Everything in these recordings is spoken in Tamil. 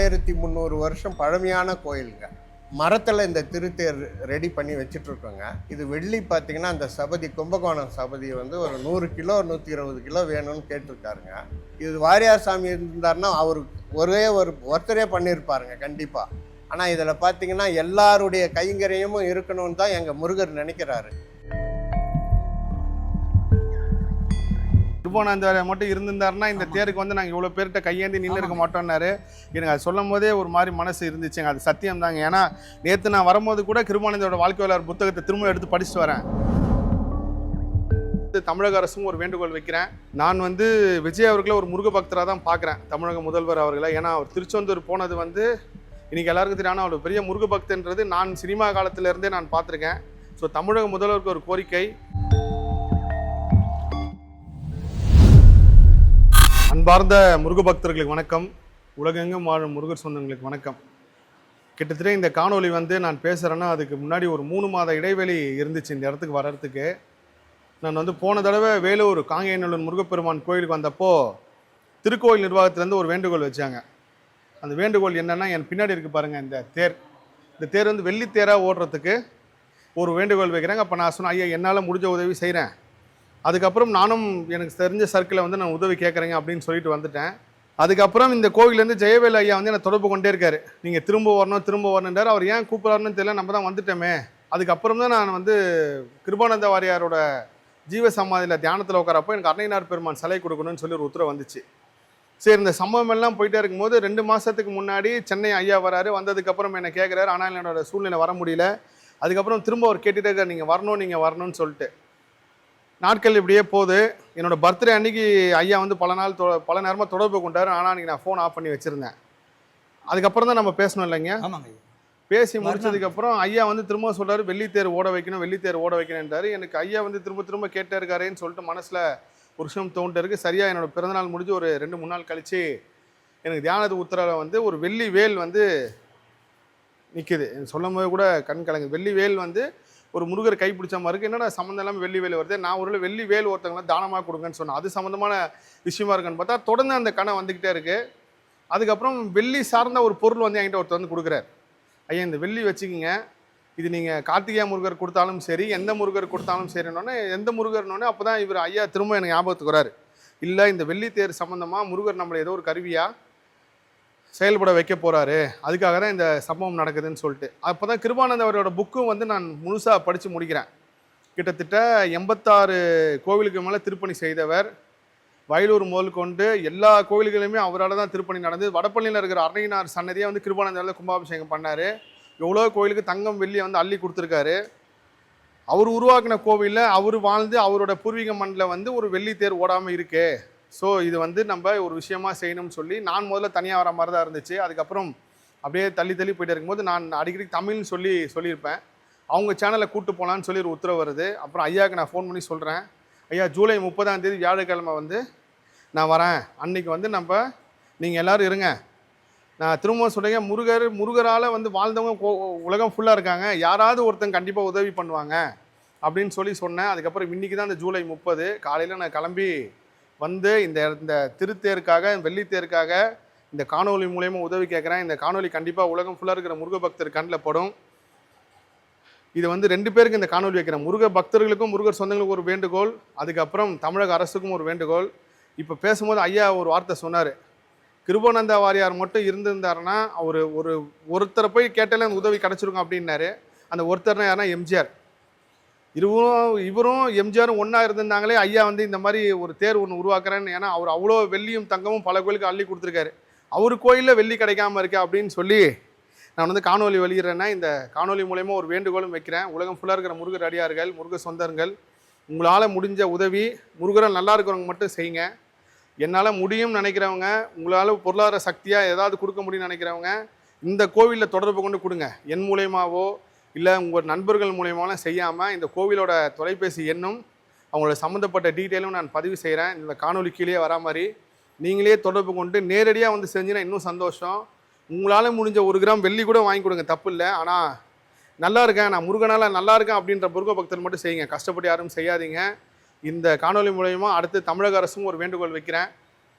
1300 வருஷம் பழமையான கோயிலுங்க. மரத்தில் இந்த திருத்தேர் ரெடி பண்ணி வச்சுட்ருக்கோங்க. இது வெள்ளி பார்த்திங்கன்னா அந்த சபதி கும்பகோணம் சபதி வந்து ஒரு 100 கிலோ 120 கிலோ வேணும்னு கேட்டிருக்காருங்க. இது வாரியார் சாமி இருந்தாருன்னா அவர் ஒருத்தரே பண்ணியிருப்பாருங்க கண்டிப்பாக. ஆனால் இதில் பார்த்திங்கன்னா எல்லாருடைய கைங்கரியமும் இருக்கணும்னு தான் எங்கள் முருகர் நினைக்கிறாரு. திருப்போணாந்தாரியார் மட்டும் இருந்திருந்தாருன்னா இந்த தேருக்கு வந்து நாங்கள் இவ்வளோ பேர்கிட்ட கையேந்தி நின்று இருக்க மாட்டோம்னாரு. எனக்கு அது சொல்லும் போதே ஒரு மாதிரி மனசு இருந்துச்சுங்க. அது சத்தியம் தாங்க. ஏன்னா நேற்று நான் வரும்போது கூட கிருபானந்தரோட வாழ்க்கை வரலாறு புத்தகத்தை திரும்ப எடுத்து படிச்சுட்டு வரேன். தமிழக அரசும் ஒரு வேண்டுகோள் வைக்கிறேன். நான் வந்து விஜய் அவர்களை ஒரு முருக பக்தராக தான் பார்க்குறேன், தமிழக முதல்வர் அவர்களை. ஏன்னா அவர் திருச்செந்தூர் போனது வந்து இன்றைக்கி எல்லாருக்கும் தெரியும். அவர் பெரிய முருக பக்தன்றது நான் சினிமா காலத்திலேருந்தே நான் பார்த்துருக்கேன். ஸோ தமிழக முதல்வருக்கு ஒரு கோரிக்கை. அன்பார்ந்த முருக பக்தர்களுக்கு வணக்கம். உலகெங்கும் வாழும் முருகர் சொந்தங்களுக்கு வணக்கம். கிட்டத்தட்ட இந்த காணொலி வந்து நான் பேசுகிறேன்னா அதுக்கு முன்னாடி ஒரு 3 மாத இடைவெளி இருந்துச்சு இந்த இடத்துக்கு வர்றதுக்கு. நான் வந்து போன தடவை வேலூர் காங்கேயநல்லூர் முருகப்பெருமான் கோயிலுக்கு வந்தப்போ திருக்கோயில் நிர்வாகத்திலேருந்து ஒரு வேண்டுகோள் வச்சாங்க. அந்த வேண்டுகோள் என்னென்னா, என் பின்னாடி இருக்குது பாருங்கள் இந்த தேர் வந்து வெள்ளித்தேராக ஓடுறதுக்கு ஒரு வேண்டுகோள் வைக்கிறாங்க. அப்போ நான் சொன்னேன், ஐயா என்னால் முடிஞ்ச உதவி செய்கிறேன், அதுக்கப்புறம் நானும் எனக்கு தெரிஞ்ச சர்க்கிளை வந்து நான் உதவி கேட்குறேங்க அப்படின்னு சொல்லிட்டு வந்துட்டேன். அதுக்கப்புறம் இந்த கோவிலேருந்து ஜெயவேல் ஐயா வந்து என்னை தொடர்பு கொண்டே இருக்கார். நீங்கள் திரும்ப வரணுன்றார். அவர் ஏன் கூப்பிட்றாருன்னு தெரியல, நம்ம தான் வந்துட்டோமே. அதுக்கப்புறம் தான் நான் வந்து கிருபானந்த வாரியாரோட ஜீவ சமாதியில் தியானத்தில் உட்காரப்போ எனக்கு அன்னையனார் பெருமான் சிலை கொடுக்கணும்னு சொல்லி ஒரு உத்தரவு வந்துச்சு. சரி, இந்த சம்பவம் எல்லாம் போயிட்டே இருக்கும்போது 2 மாதத்துக்கு முன்னாடி சென்னை ஐயா வராரு. வந்ததுக்கப்புறம் என்னை கேட்குறாரு. ஆனால் என்னோட சூழ்நிலை வர முடியல. அதுக்கப்புறம் திரும்ப அவர் கேட்டுகிட்டே இருக்கார், நீங்கள் வரணும்னு சொல்லிட்டு. நாட்கள் இப்படியே போகுது. என்னோடய பர்த்டே அன்றைக்கி ஐயா வந்து பல நேரமாக தொடர்பு கொண்டார். ஆனால் அன்றைக்கி நான் ஃபோன் ஆஃப் பண்ணி வச்சுருந்தேன். அதுக்கப்புறம் தான் நம்ம பேசணும் இல்லைங்க. ஆமாங்க. பேசி முடிச்சதுக்கப்புறம் ஐயா வந்து திரும்ப சொல்கிறார், வெள்ளித்தேர் ஓட வைக்கணுன்றாரு. எனக்கு ஐயா வந்து திரும்ப கேட்டே இருக்காருன்னு சொல்லிட்டு மனசில் ஒரு விஷயம் தோன்ட்டு இருக்குது. சரியாக என்னோடய பிறந்தநாள் முடிஞ்சு ஒரு 2-3 நாள் கழித்து எனக்கு தியானத்து உத்தரவில் வந்து ஒரு வெள்ளி வேல் வந்து நிற்கிது. சொல்லும் போது கூட கண் கலங்கு. வெள்ளி வேல் வந்து ஒரு முருகர் கை பிடிச்ச மாதிரி இருக்குது. என்னடா சம்மந்தம் இல்லாமல் வெள்ளி வேல் வருது. நான் ஒரு வெள்ளி வேல் ஒருத்தவங்களாம் தானமாக கொடுங்கன்னு சொன்னேன். அது சம்மந்தமான விஷயமா இருக்குன்னு பார்த்தா தொடர்ந்து அந்த கணை வந்துக்கிட்டே இருக்குது. அதுக்கப்புறம் வெள்ளி சார்ந்த ஒரு பொருள் வந்து என்கிட்ட ஒருத்தர் வந்து கொடுக்குறாரு. ஐயா இந்த வெள்ளி வச்சுக்கிங்க, இது நீங்கள் கார்த்திகேய முருகர் கொடுத்தாலும் சரி, எந்த முருகர் கொடுத்தாலும் சரின்னொன்னே, எந்த முருகர்னோடனே அப்போ தான் இவர் ஐயா திரும்ப எனக்கு ஞாபகத்துக்கு வராரு. இல்லை, இந்த வெள்ளித்தேர் சம்மந்தமாக முருகர் நம்மளை ஏதோ ஒரு கருவியாக செயல்பட வைக்க போகிறாரு, அதுக்காக தான் இந்த சம்பவம் நடக்குதுன்னு சொல்லிட்டு. அப்போ தான் கிருபானந்த அவரோட புக்கும் வந்து நான் முழுசாக படித்து முடிக்கிறேன். கிட்டத்தட்ட 86 கோவிலுக்கு மேலே திருப்பணி செய்தவர். வயலூர் முதல் கொண்டு எல்லா கோவில்களையுமே அவரால் தான் திருப்பணி நடந்தது. வடபழனியில் இருக்கிற அன்னையனார் சன்னதியை வந்து கிருபானந்தாவில் கும்பாபிஷேகம் பண்ணார். எவ்வளோ கோவிலுக்கு தங்கம் வெள்ளியை வந்து அள்ளி கொடுத்துருக்காரு. அவர் உருவாக்கின கோவிலில் அவர் வாழ்ந்து அவரோட பூர்வீக மண்ணில் வந்து ஒரு வெள்ளித்தேர் ஓடாமல் இருக்கே. ஸோ இது வந்து நம்ம ஒரு விஷயமா செய்யணும்னு சொல்லி நான் முதல்ல தனியாக வர மாதிரி தான் இருந்துச்சு. அதுக்கப்புறம் அப்படியே தள்ளி போயிட்டே இருக்கும்போது நான் அடிக்கடி தமிழ்னு சொல்லியிருப்பேன். அவங்க சேனலை கூப்பிட்டு போகலான்னு சொல்லி ஒரு உத்தரவு வருது. அப்புறம் ஐயாவுக்கு நான் ஃபோன் பண்ணி சொல்கிறேன், ஐயா ஜூலை 30ஆம் தேதி வியாழக்கிழமை வந்து நான் வரேன். அன்றைக்கி வந்து நீங்கள் எல்லோரும் இருங்க. நான் திரும்ப சொல்கிறேங்க, முருகரால் வந்து வாழ்ந்தவங்க உலகம் ஃபுல்லாக இருக்காங்க, யாராவது ஒருத்தங்க கண்டிப்பாக உதவி பண்ணுவாங்க அப்படின்னு சொன்னேன். அதுக்கப்புறம் இன்றைக்கி தான் இந்த ஜூலை 30 காலையில் நான் கிளம்பி வந்து இந்த திருத்தேருக்காக, வெள்ளித்தேருக்காக இந்த காணொலி மூலயமா உதவி கேட்குறேன். இந்த காணொலி கண்டிப்பாக உலகம் ஃபுல்லாக இருக்கிற முருக பக்தர் கண்ணில் படும். இது வந்து 2 பேருக்கு இந்த காணொலி வைக்கிறேன். முருக பக்தர்களுக்கும் முருகர் சொந்தங்களுக்கும் ஒரு வேண்டுகோள், அதுக்கப்புறம் தமிழக அரசுக்கும் ஒரு வேண்டுகோள். இப்போ பேசும்போது ஐயா ஒரு வார்த்தை சொன்னார், கிருபானந்த வாரியார் மட்டும் இருந்திருந்தாருன்னா அவர் ஒருத்தரை போய் கேட்டாலே அந்த உதவி கிடச்சிருக்கும் அப்படின்னாரு. அந்த ஒருத்தர்னா யாருன்னா எம்ஜிஆர். இவரும் எம்ஜிஆரும் ஒன்றா இருந்திருந்தாங்களே, ஐயா வந்து இந்த மாதிரி ஒரு தேர் ஒன்று உருவாக்குறேன்னு. ஏன்னா அவர் அவ்வளோ வெள்ளியும் தங்கமும் பல கோயிலுக்கு அள்ளி கொடுத்துருக்காரு. அவர் கோயிலில் வெள்ளி கிடைக்காமல் இருக்கா அப்படின்னு சொல்லி நான் வந்து காணொலி வெளியிடுறேன்னா, இந்த காணொலி மூலயமா ஒரு வேண்டுகோளும் வைக்கிறேன். உலகம் ஃபுல்லாக இருக்கிற முருகர் அடியார்கள், முருகர் சொந்தங்கள், உங்களால் முடிஞ்ச உதவி முருகரை நல்லா இருக்கிறவங்க மட்டும் செய்யுங்க. என்னால் முடியும்னு நினைக்கிறவங்க, உங்களால் பொருளாதார சக்தியாக ஏதாவது கொடுக்க முடியும்னு நினைக்கிறவங்க இந்த கோவிலில் தொடர்பு கொண்டு கொடுங்க. என் மூலயமாவோ இல்லை உங்கள் நண்பர்கள் மூலயமாலாம் செய்யாமல் இந்த கோவிலோட தொலைபேசி எண்ணும் அவங்களோட சம்மந்தப்பட்ட டீட்டெயிலும் நான் பதிவு செய்கிறேன். இந்த காணொலி கீழே வரா மாதிரி நீங்களே தொடர்பு கொண்டு நேரடியாக வந்து செஞ்சுன்னா இன்னும் சந்தோஷம். உங்களால் முடிஞ்ச 1 கிராம் வெள்ளி கூட வாங்கி கொடுங்க, தப்பு இல்லை. ஆனால் நல்லா இருக்கேன், நான் முருகனால் நல்லா இருக்கேன் அப்படின்ற முருக பக்தர் மட்டும் செய்யுங்க, கஷ்டப்பட்டு யாரும் செய்யாதீங்க. இந்த காணொலி மூலயமா அடுத்து தமிழக அரசும் ஒரு வேண்டுகோள் வைக்கிறேன்.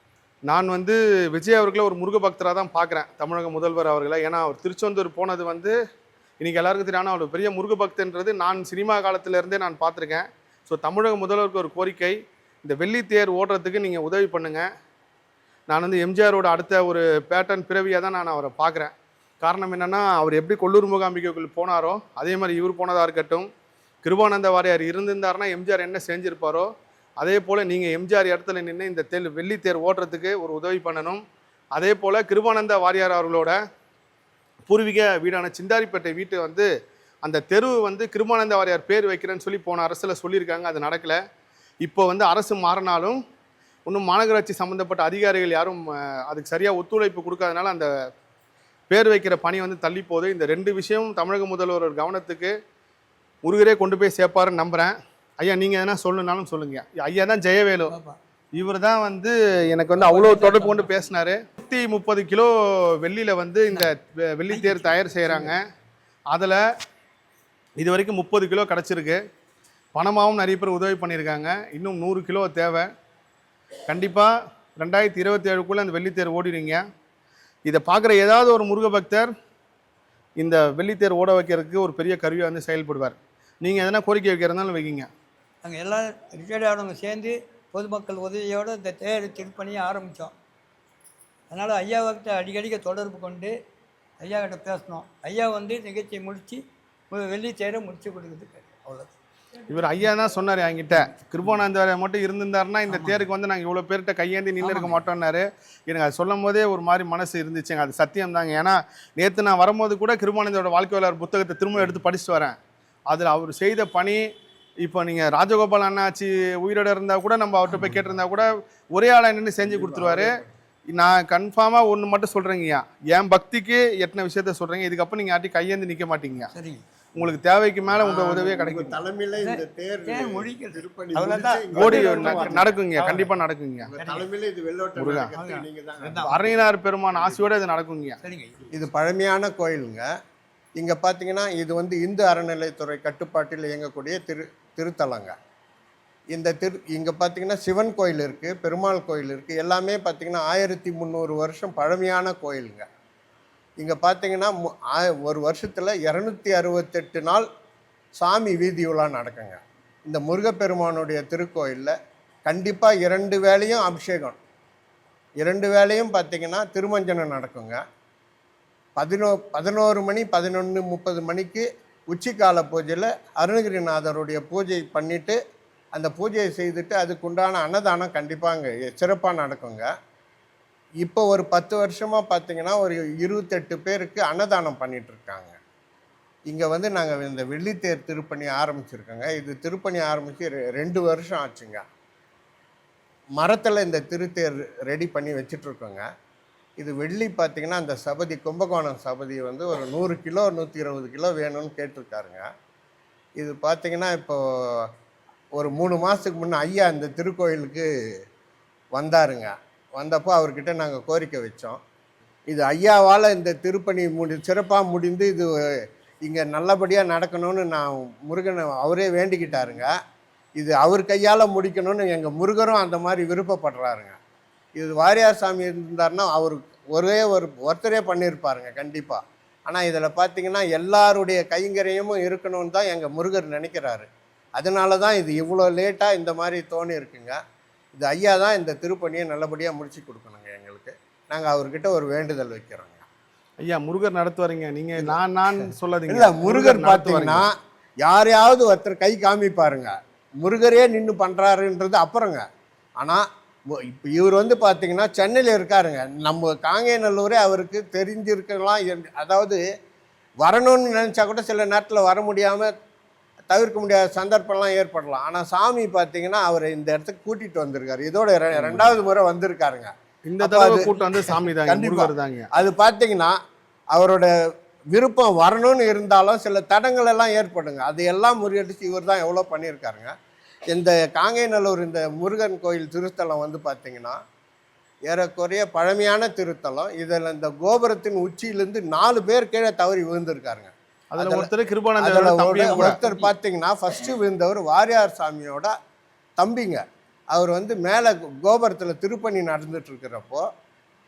நான் வந்து விஜய் அவர்களை ஒரு முருக பக்தராக தான் பார்க்குறேன், தமிழக முதல்வர் அவர்களை. ஏன்னா அவர் திருச்செந்தூர் போனது வந்து இன்றைக்கி எல்லாருக்கும் தெரியும். ஆனால் அவர் பெரிய முருக பக்தன்றது நான் சினிமா காலத்திலேருந்தே நான் பார்த்துருக்கேன். ஸோ தமிழக முதல்வருக்கு ஒரு கோரிக்கை, இந்த வெள்ளித்தேர் ஓடுறதுக்கு நீங்கள் உதவி பண்ணுங்கள். நான் வந்து எம்ஜிஆரோட அடுத்த ஒரு பேட்டர்ன் பிறவியாக தான் நான் அவரை பார்க்குறேன். காரணம் என்னென்னா, அவர் எப்படி கொல்லூர் மூகாம்பிகைக்குள் போனாரோ அதே மாதிரி இவர் போனதாக இருக்கட்டும். கிருபானந்த வாரியார் இருந்திருந்தாருன்னா எம்ஜிஆர் என்ன செஞ்சுருப்பாரோ அதே போல் நீங்கள் எம்ஜிஆர் இடத்துல நின்று இந்த வெள்ளித்தேர் ஓட்டுறதுக்கு ஒரு உதவி பண்ணணும். அதே போல் கிருபானந்த வாரியார் அவர்களோட பூர்வீக வீடான சிந்தாரிப்பேட்டை வீட்டு வந்து அந்த தெரு வந்து கிருபானந்த வாரியார் பேர் வைக்கிறேன்னு சொல்லி போன அரசில் சொல்லியிருக்காங்க. அது நடக்கலை. இப்போ வந்து அரசு மாறினாலும் இன்னும் மாநகராட்சி சம்மந்தப்பட்ட அதிகாரிகள் யாரும் அதுக்கு சரியாக ஒத்துழைப்பு கொடுக்காதனால அந்த பேர் வைக்கிற பணி வந்து தள்ளி போகுது. இந்த 2 விஷயமும் தமிழக முதல்வர் கவனத்துக்கு முருகரே கொண்டு போய் சேர்ப்பாருன்னு நம்புகிறேன். ஐயா, நீங்கள் எதனா சொல்லணுன்னாலும் சொல்லுங்க. ஐயா தான் ஜெயவேலு, இவர் தான் வந்து எனக்கு வந்து அவ்வளோ தொடர்பு கொண்டு பேசினார். 130 கிலோ வெள்ளியில் வந்து இந்த வெள்ளித்தேர் தயார் செய்கிறாங்க. அதில் இது வரைக்கும் 30 கிலோ கிடச்சிருக்கு. பணமாகவும் நிறைய பேர் உதவி பண்ணியிருக்காங்க. இன்னும் 100 கிலோ தேவை. கண்டிப்பாக 2027க்குள்ளே அந்த வெள்ளித்தேர் ஓடிடுங்க. இதை பார்க்குற ஏதாவது ஒரு முருக பக்தர் இந்த வெள்ளித்தேர் ஓட வைக்கிறதுக்கு ஒரு பெரிய கருவியாக வந்து செயல்படுவார். நீங்கள் எதனா கோரிக்கை வைக்கிறதுனாலும் வைக்கிங்க. நாங்கள் எல்லாம் ரிட்டையர்ட் ஆனவங்க சேர்ந்து பொதுமக்கள் உதவியோடு இந்த தேர் திருப்பணியை ஆரம்பித்தோம். அதனால் ஐயாவுக்கிட்ட அடிக்கடிக்க தொடர்பு கொண்டு ஐயாக்கிட்ட பேசணும். ஐயா வந்து நிகழ்ச்சியை முடித்து வெள்ளி தேரை முடித்து கொடுக்குறதுக்கு அவ்வளோ. இவர் ஐயா தான் சொன்னார் என்கிட்ட, கிருபானந்தாரை மட்டும் இருந்திருந்தாருன்னா இந்த தேருக்கு வந்து நாங்கள் இவ்வளோ பேர்கிட்ட கையேந்தி நின்று இருக்க மாட்டோம்னாரு. எனக்கு அது சொல்லும் போதே ஒரு மாதிரி மனசு இருந்துச்சுங்க. அது சத்தியம் தாங்க. ஏன்னா நேற்று நான் வரும்போது கூட கிருபானந்தோட வாழ்க்கை வரலாறு புத்தகத்தை திரும்ப எடுத்து படிச்சுட்டு வரேன். அதில் அவர் செய்த பணி, இப்போ நீங்கள் ராஜகோபால் அண்ணாச்சி உயிரோட இருந்தால் கூட நம்ம அவர்கிட்ட போய் கேட்டிருந்தா கூட ஒரே ஆளாக நின்று செஞ்சு கொடுத்துருவாரு. நான் கன்ஃபார்மாக ஒன்று மட்டும் சொல்கிறேங்கய்யா, என் பக்திக்கு எத்தனை விஷயத்த சொல்கிறீங்க. இதுக்கப்புறம் நீங்கள் ஆட்டி கையேந்து நிற்க மாட்டீங்க. சரி, உங்களுக்கு தேவைக்கு மேலே உங்கள் உதவியே கிடைக்கும். தலைமையில இந்த தேர் முடிக்கிறது திருப்பணி ஓடி நடக்குங்க. கண்டிப்பாக நடக்குங்க. தலைமையில இது வெள்ளோட்டம் நடக்கிறது நீங்க தான். அரையினார் பெருமான் ஆசையோடு இது நடக்குங்க. சரிங்க. இது பழமையான கோயிலுங்க. இங்கே பார்த்தீங்கன்னா இது வந்து இந்து அறநிலைத்துறை கட்டுப்பாட்டில் இயங்கக்கூடிய திருத்தலங்க. இந்த இங்கே பார்த்தீங்கன்னா சிவன் கோயில் இருக்குது, பெருமாள் கோயில் இருக்குது. எல்லாமே பார்த்தீங்கன்னா 1300 வருஷம் பழமையான கோயிலுங்க. இங்கே பார்த்தீங்கன்னா ஒரு வருஷத்தில் 268 நாள் சாமி வீதி உலா நடக்குங்க. இந்த முருகப்பெருமானுடைய திருக்கோயிலில் கண்டிப்பாக 2 வேளையும் அபிஷேகம், 2 வேளையும் பார்த்தீங்கன்னா திருமஞ்சனம் நடக்குங்க. 11 மணி 11:30 மணிக்கு உச்சிக்கால பூஜையில் அருணகிரிநாதருடைய பூஜை பண்ணிவிட்டு அந்த பூஜையை செய்துட்டு அதுக்குண்டான அன்னதானம் கண்டிப்பாக அங்கே சிறப்பாக நடக்குங்க. இப்போ ஒரு 10 வருஷமாக பார்த்தீங்கன்னா ஒரு 28 பேருக்கு அன்னதானம் பண்ணிகிட்ருக்காங்க. இங்கே வந்து நாங்கள் இந்த வெள்ளித்தேர் திருப்பணி ஆரம்பிச்சிருக்கோங்க. இது திருப்பணி ஆரம்பித்து 2 வருஷம் ஆச்சுங்க. மரத்தில் இந்த திருத்தேர் ரெடி பண்ணி வச்சிட்ருக்கோங்க. இது வெள்ளி பார்த்திங்கன்னா அந்த சபதி கும்பகோணம் சபதி வந்து ஒரு 100 கிலோ 120 கிலோ வேணும்னு கேட்டிருக்காருங்க. இது பார்த்திங்கன்னா இப்போது ஒரு 3 மாதத்துக்கு முன்னே ஐயா இந்த திருக்கோயிலுக்கு வந்தாருங்க. வந்தப்போ அவர்கிட்ட நாங்கள் கோரிக்கை வச்சோம். இது ஐயாவால் இந்த திருப்பணி சிறப்பாக முடிந்து இது இங்கே நல்லபடியாக நடக்கணும்னு நான் முருகனை அவரே வேண்டிக்கிட்டாருங்க. இது அவர் கையால் முடிக்கணும்னு எங்கள் முருகரும் அந்த மாதிரி விருப்பப்படுறாருங்க. இது வாரியார் சாமி இருந்தாருன்னா அவர் ஒருத்தரே பண்ணியிருப்பாருங்க கண்டிப்பாக. ஆனால் இதில் பார்த்திங்கன்னா எல்லாருடைய கைங்கரியமும் இருக்கணும்னு தான் எங்கள் முருகர் நினைக்கிறாரு. அதனால தான் இது இவ்வளோ லேட்டாக இந்த மாதிரி தோணி இருக்குங்க. இது ஐயா தான் இந்த திருப்பணியை நல்லபடியாக முடிச்சு கொடுக்கணுங்க எங்களுக்கு. நாங்கள் அவர்கிட்ட ஒரு வேண்டுதல் வைக்கிறோங்க. ஐயா, முருகர் நடத்துவாருங்க. நீங்கள் நான் சொல்லாதீங்க. இல்லை, முருகர் பார்த்தீங்கன்னா யாரையாவது ஒருத்தர் கை காமிப்பாருங்க. முருகரே நின்று பண்ணுறாருன்றது அப்புறங்க. ஆனால் இப்போ இவர் வந்து பார்த்தீங்கன்னா சென்னையில் இருக்காருங்க. நம்ம காங்கேயநல்லூரே அவருக்கு தெரிஞ்சிருக்கலாம். அதாவது வரணும்னு நினச்சா கூட சில நேரத்தில் வர முடியாமல் தவிர்க்க முடியாத சந்தர்ப்பம்லாம் ஏற்படலாம். ஆனால் சாமி பார்த்தீங்கன்னா அவர் இந்த இடத்துக்கு கூட்டிகிட்டு வந்திருக்காரு. இதோட 2வது முறை வந்திருக்காருங்க. இந்த தடவை கூட்டம் வந்து சாமி தான், முருகர் தாங்க. அது பார்த்தீங்கன்னா அவரோட விருப்பம் வரணும்னு இருந்தாலும் சில தடங்கள் எல்லாம் ஏற்படுங்க. அது எல்லாம் முறியடிச்சு இவர் தான் எவ்வளோ பண்ணியிருக்காருங்க. இந்த காங்கேயநல்லூர் இந்த முருகன் கோயில் திருத்தலம் வந்து பார்த்தீங்கன்னா ஏறக்குறைய பழமையான திருத்தலம். இதில் இந்த கோபுரத்தின் உச்சியிலேருந்து 4 பேர் கீழே தவறி விழுந்திருக்காருங்க. அதில் ஒருத்தர் கிருபானந்தர் ஒருத்தர் பார்த்தீங்கன்னா ஃபஸ்ட்டு விழுந்தவர் வாரியார் சாமியோட தம்பிங்க. அவர் வந்து மேலே கோபுரத்தில் திருப்பணி நடந்துட்டு இருக்கிறப்போ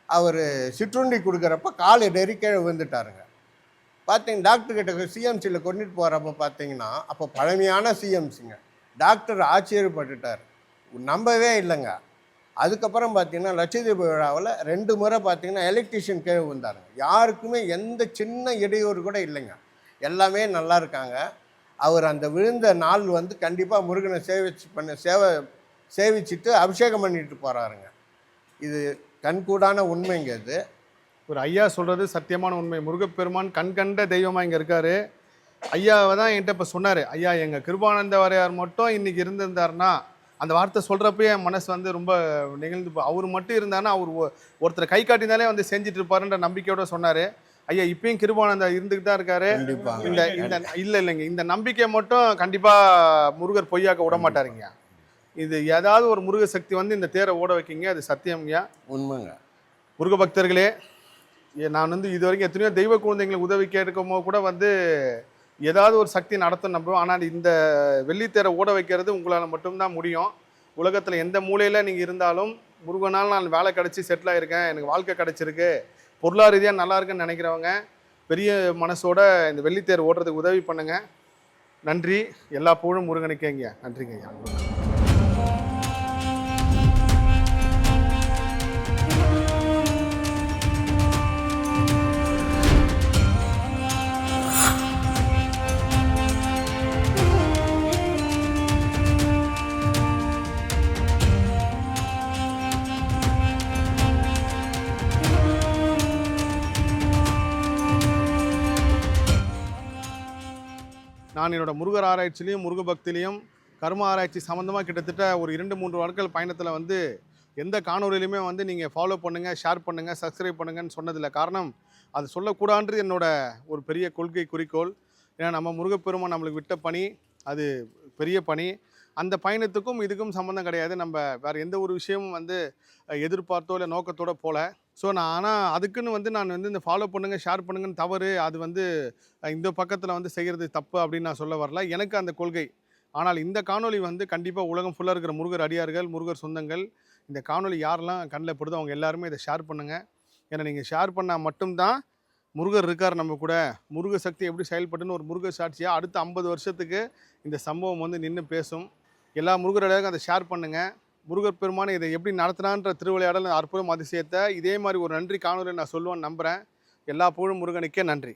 அவர் சிற்றுண்டி கொடுக்குறப்ப கால் இடறி கீழே விழுந்துட்டாருங்க. பார்த்தீங்க டாக்டர் கிட்ட சிஎம்சியில் கொண்டுட்டு போகிறப்ப பார்த்தீங்கன்னா அப்போ பழமையான சிஎம்சிங்க. டாக்டர் ஆச்சரியப்பட்டுட்டார், நம்பவே இல்லைங்க. அதுக்கப்புறம் பார்த்தீங்கன்னா லட்சதீப விழாவில் 2 முறை பார்த்தீங்கன்னா எலக்ட்ரிஷியன் கீழே விழுந்தாருங்க. யாருக்குமே எந்த சின்ன இடையூறு கூட இல்லைங்க, எல்லாமே நல்லா இருக்காங்க. அவர் அந்த விழுந்த நாள் வந்து கண்டிப்பாக முருகனை சேவிச்சுட்டு அபிஷேகம் பண்ணிட்டு போகிறாருங்க. இது கண்கூடான உண்மைங்க. இது ஒரு ஐயா சொல்கிறது சத்தியமான உண்மை. முருகப்பெருமான் கண்கண்ட தெய்வமாக இங்கே இருக்கார். ஐயாவை தான் என்கிட்ட இப்போ சொன்னார், ஐயா எங்கள் கிருபானந்த வாரியார் மட்டும் இன்றைக்கி இருந்திருந்தாருன்னா, அந்த வார்த்தை சொல்கிறப்ப என் மனசு வந்து ரொம்ப நெகிழ்ந்து அவர் மட்டும் இருந்தாருன்னா அவர் ஒருத்தர் கை காட்டினாலே வந்து செஞ்சுட்டு இருப்பாருன்ற நம்பிக்கையோட சொன்னார். ஐயா இப்பயும் கிருபானந்தா இருந்துக்கிட்டு தான் இருக்காரு. இல்லைங்க, இந்த நம்பிக்கை மட்டும் கண்டிப்பாக முருகர் பொய்யாக்க விட மாட்டாருங்க. இது ஏதாவது ஒரு முருக சக்தி வந்து இந்த தேரை ஓட வைக்கிங்க, அது சத்தியம்யா, உண்மைங்க. முருக பக்தர்களே, நான் வந்து இது வரைக்கும் எத்தனையோ தெய்வ குழந்தைங்களுக்கு உதவி கேட்குமோ கூட வந்து ஏதாவது ஒரு சக்தி நடத்தும் நம்புவோம். ஆனால் இந்த வெள்ளித்தேரை ஓட வைக்கிறது உங்களால் மட்டும்தான் முடியும். உலகத்தில் எந்த மூலையில் நீங்கள் இருந்தாலும் முருகனால் நான் வேலை கிடச்சி செட்டில் ஆகிருக்கேன், எனக்கு வாழ்க்கை கிடச்சிருக்கு, பொருளாதார ரீதியாக நல்லா இருக்குன்னு நினைக்கிறவங்க பெரிய மனசோட இந்த வெள்ளித்தேர் ஓடுறதுக்கு உதவி பண்ணுங்கள். நன்றி. எல்லா புகழும் முருகனுக்கேங்க. நன்றிங்க ஐயா. நான் என்னோடய முருகர் ஆராய்ச்சிலையும் முருக பக்திலையும் கர்ம ஆராய்ச்சி சம்மந்தமாக கிட்டத்தட்ட ஒரு 2-3 நாட்கள் பயணத்தில் வந்து எந்த காணொலியிலுமே வந்து நீங்கள் ஃபாலோ பண்ணுங்கள், ஷேர் பண்ணுங்கள், சப்ஸ்கிரைப் பண்ணுங்கன்னு சொன்னதில்லை. காரணம் அது சொல்லக்கூடாது என்னோட ஒரு பெரிய கொள்கை குறிக்கோள். ஏன்னா நம்ம முருகப்பெருமான் நம்மளுக்கு விட்ட பணி அது பெரிய பணி. அந்த பயணத்துக்கும் இதுக்கும் சம்மந்தம் கிடையாது. நம்ம வேறு எந்த ஒரு விஷயமும் வந்து எதிர்பார்த்தோ இல்லை நோக்கத்தோடு போகல. ஸோ ஆனால் அதுக்குன்னு வந்து நான் வந்து இந்த ஃபாலோ பண்ணுங்கள், ஷேர் பண்ணுங்கன்னு தவறு, அது வந்து இந்த பக்கத்தில் வந்து செய்கிறது தப்பு அப்படின்னு நான் சொல்ல வரல. எனக்கு அந்த கொள்கை. ஆனால் இந்த காணொலி வந்து கண்டிப்பாக உலகம் ஃபுல்லாக இருக்கிற முருகர் அடியார்கள், முருகர் சொந்தங்கள், இந்த காணொலி யாரெல்லாம் கண்ணில் படுதோ அவங்க எல்லாருமே இதை ஷேர் பண்ணுங்கள். ஏன்னா நீங்கள் ஷேர் பண்ணால் மட்டும்தான் முருகர் இருக்கார் நம்ம கூட, முருக சக்தி எப்படி செயல்பட்டுன்னு ஒரு முருக சாட்சியாக அடுத்த 50 வருஷத்துக்கு இந்த சம்பவம் வந்து நின்று பேசும். எல்லா முருகர் அடியாருக்கும் அதை ஷேர் பண்ணுங்கள். முருகர் பெருமானை இதை எப்படி நடத்தினான்ற திருவிளையாடல் அற்புதம் அதிசயத்தை இதே மாதிரி ஒரு நன்றி காணொலி நான் சொல்லுவேன்னு நம்புகிறேன். எல்லா புகழும் முருகனுக்கே. நன்றி.